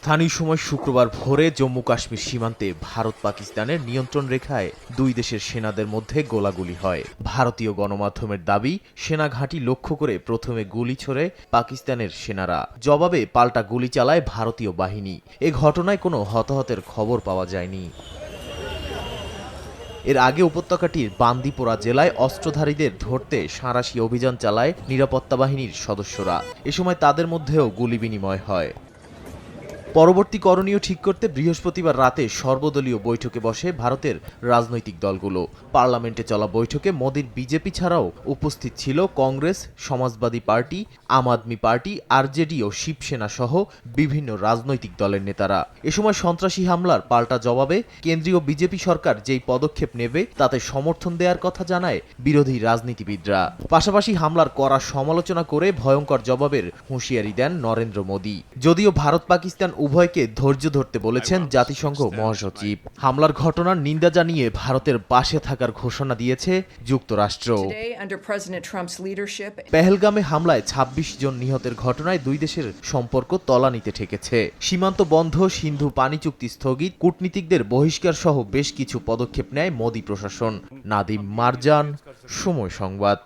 স্থানীয় সময় শুক্রবার ভোরে জম্মু কাশ্মীর সীমান্তে ভারত পাকিস্তানের নিয়ন্ত্রণ রেখায় দুই দেশের সেনাদের মধ্যে গোলাগুলি হয়। ভারতীয় গণমাধ্যমের দাবি, সেনা ঘাঁটি লক্ষ্য করে প্রথমে গুলি ছোড়ে পাকিস্তানের সেনারা, জবাবে পাল্টা গুলি চালায় ভারতীয় বাহিনী। এ ঘটনায় কোনো হতাহতের খবর পাওয়া যায়নি। এর আগে উপত্যকাটির বান্দিপোরা জেলায় অস্ত্রধারীদের ধরতে সাঁড়াশি অভিযান চালায় নিরাপত্তা বাহিনীর সদস্যরা। এ সময় তাদের মধ্যেও গুলি বিনিময় হয়। পরবর্তী করণীয় ঠিক করতে বৃহস্পতিবার রাতে সর্বদলীয় বৈঠকে বসে ভারতের রাজনৈতিক দলগুলো। পার্লামেন্টে চলা বৈঠকে মোদির বিজেপি ছাড়াও উপস্থিত ছিল কংগ্রেস, সমাজবাদী পার্টি, আম আদমি পার্টি, আরজেডি ও শিবসেনা সহ বিভিন্ন রাজনৈতিক দলের নেতারা। এ সময় সন্ত্রাসী হামলার পাল্টা জবাবে কেন্দ্রীয় বিজেপি সরকার যেই পদক্ষেপ নেবে তাতে সমর্থন দেওয়ার কথা জানায় বিরোধী রাজনীতিবিদরা। পাশাপাশি হামলার কড়া সমালোচনা করে ভয়ঙ্কর জবাবের হুঁশিয়ারি দেন নরেন্দ্র মোদি। যদিও ভারত পাকিস্তান উভয়কে ধৈর্য ধরতে বলেছেন জাতিসংঘ মহাসচিব। হামলার ঘটনার নিন্দা জানিয়ে ভারতের পাশে থাকার ঘোষণা দিয়েছে যুক্তরাষ্ট্র। পেহেলগামে হামলায় ২৬ জন নিহতের ঘটনায় দুই দেশের সম্পর্ক তলানিতে ঠেকেছে। সীমান্ত বন্ধ, সিন্ধু পানি চুক্তি স্থগিত, কূটনীতিকদের বহিষ্কার সহ বেশ কিছু পদক্ষেপ নেয় মোদি প্রশাসন। নাদিম মারজান, সময় সংবাদ।